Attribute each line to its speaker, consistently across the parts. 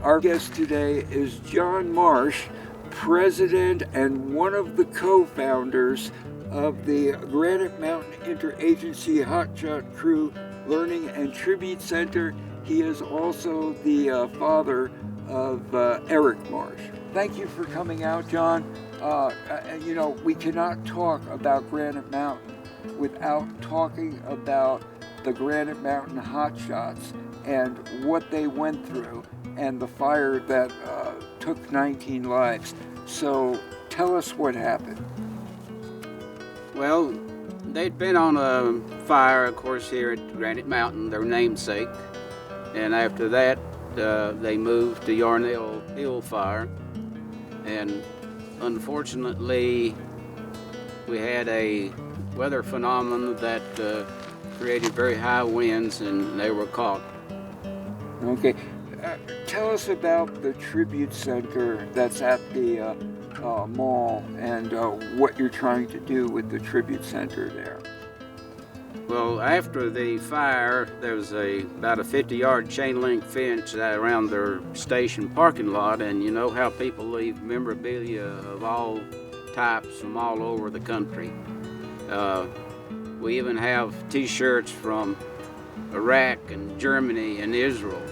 Speaker 1: Our guest today is John Marsh, president and one of the co-founders of the Granite Mountain Interagency Hotshot Crew Learning and Tribute Center. He is also the father of Eric Marsh. Thank you for coming out, John. We cannot talk about Granite Mountain without talking about the Granite Mountain Hotshots and what they went through and the fire that took 19 lives. So tell us what happened.
Speaker 2: Well, they'd been on a fire, of course, here at Granite Mountain, their namesake. And after that, they moved to Yarnell Hill Fire. And unfortunately, we had a weather phenomenon that created very high winds, and they were caught.
Speaker 1: Okay. Tell us about the tribute center that's at the mall and what you're trying to do with the tribute center there.
Speaker 2: Well, after the fire, there was about a 50-yard chain link fence around their station parking lot, and you know how people leave memorabilia of all types from all over the country. We even have T-shirts from Iraq and Germany and Israel,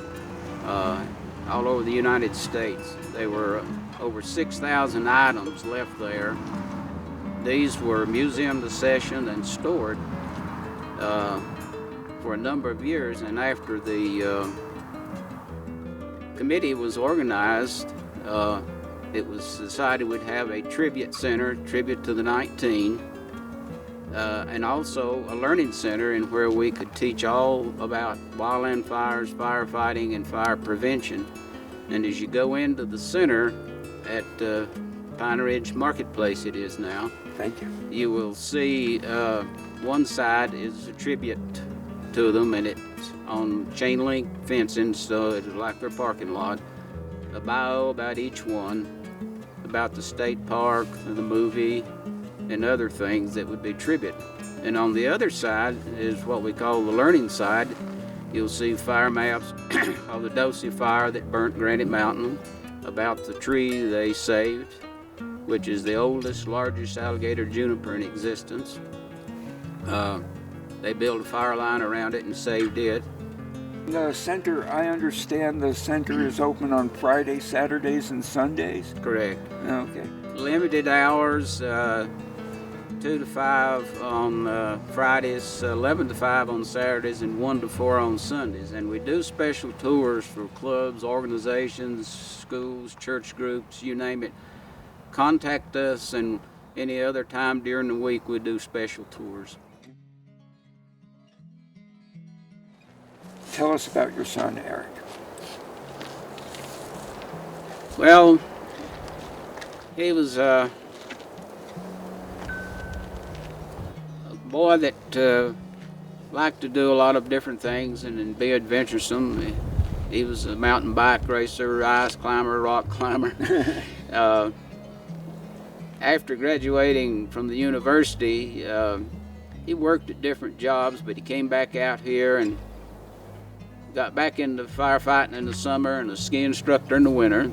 Speaker 2: all over the United States. There were over 6,000 items left there. These were museum accessioned and stored for a number of years, and after the committee was organized, it was decided we'd have a tribute center, tribute to the 19, and also a learning center in where we could teach all about wildland fires, firefighting, and fire prevention. And as you go into the center at Pine Ridge Marketplace, it is now.
Speaker 1: Thank you.
Speaker 2: You will see one side is a tribute to them, and it's on chain link fencing, so it's like their parking lot. A bio about each one, about the state park, the movie, and other things that would be tribute. And on the other side is what we call the learning side. You'll see fire maps of the Dosey fire that burnt Granite Mountain, about the tree they saved, which is the oldest, largest alligator juniper in existence. They built a fire line around it and saved it.
Speaker 1: The center, I understand the center is open on Fridays, Saturdays, and Sundays?
Speaker 2: Correct.
Speaker 1: Okay.
Speaker 2: Limited hours, 2 to 5 on Fridays, 11 to 5 on Saturdays, and 1 to 4 on Sundays. And we do special tours for clubs, organizations, schools, church groups, you name it. Contact us, and any other time during the week we do special tours.
Speaker 1: Tell us about your son, Eric.
Speaker 2: Well, he was a boy that liked to do a lot of different things and be adventuresome. He was a mountain bike racer, ice climber, rock climber. After graduating from the university, he worked at different jobs, but he came back out here and got back into firefighting in the summer and a ski instructor in the winter.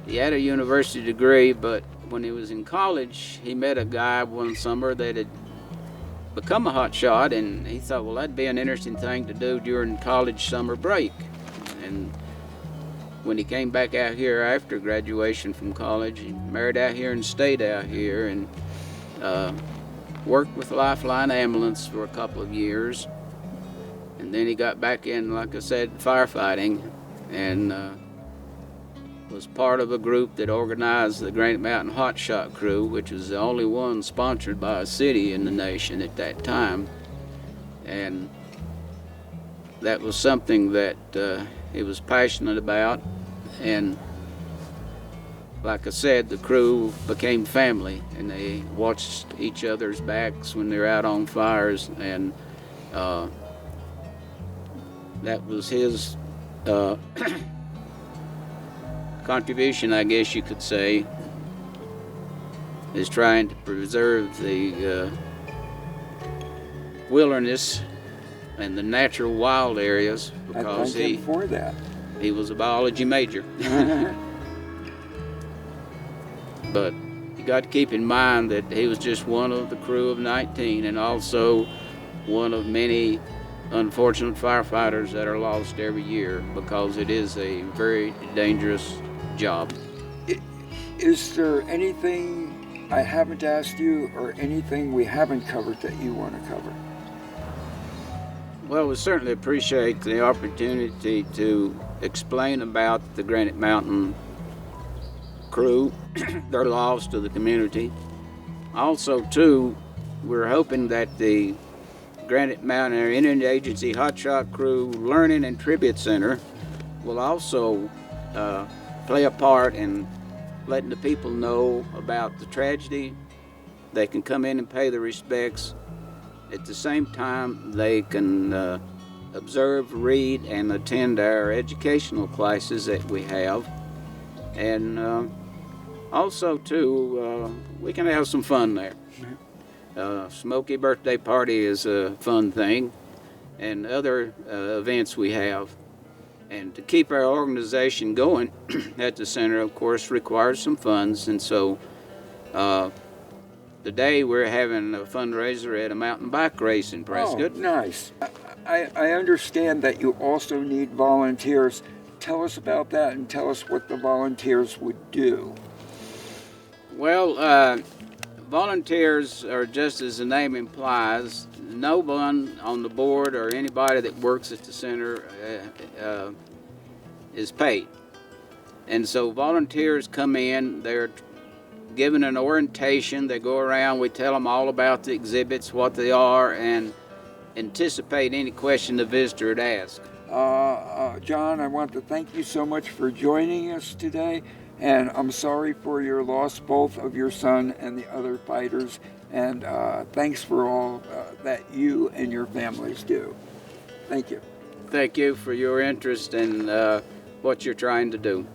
Speaker 2: He had a university degree, but when he was in college, he met a guy one summer that had become a hotshot, and he thought, well, that'd be an interesting thing to do during college summer break. And when he came back out here after graduation from college, he married out here and stayed out here, and worked with Lifeline Ambulance for a couple of years. And then he got back in, like I said, firefighting, and was part of a group that organized the Granite Mountain Hotshot Crew, which was the only one sponsored by a city in the nation at that time. And that was something that he was passionate about. And like I said, the crew became family, and they watched each other's backs when they're out on fires, and that was his contribution, I guess you could say, is trying to preserve the wilderness and the natural wild areas, because
Speaker 1: I thank him for that.
Speaker 2: he was a biology major. But you got to keep in mind that he was just one of the crew of 19, and also one of many unfortunate firefighters that are lost every year, because it is a very dangerous job.
Speaker 1: Is there anything I haven't asked you, or anything we haven't covered that you want to cover?
Speaker 2: Well, we certainly appreciate the opportunity to explain about the Granite Mountain crew, their loss to the community. Also, too, we're hoping that the Granite Mountain Interagency Hotshot Crew Learning and Tribute Center will also play a part in letting the people know about the tragedy. They can come in and pay their respects. At the same time, they can observe, read, and attend our educational classes that we have. And also, too, we can have some fun there. Smoky birthday party is a fun thing, and other events we have. And to keep our organization going at the center, of course, requires some funds. And so today we're having a fundraiser at a mountain bike race in Prescott.
Speaker 1: Oh, nice. I understand that you also need volunteers. Tell us about that, and tell us what the volunteers would do.
Speaker 2: Well, volunteers are, just as the name implies, no one on the board or anybody that works at the center is paid. And so volunteers come in, they're given an orientation, they go around, we tell them all about the exhibits, what they are, and anticipate any question the visitor would ask.
Speaker 1: John, I want to thank you so much for joining us today, and I'm sorry for your loss, both of your son and the other fighters, and thanks for all that you and your families do. Thank you.
Speaker 2: Thank you for your interest in what you're trying to do.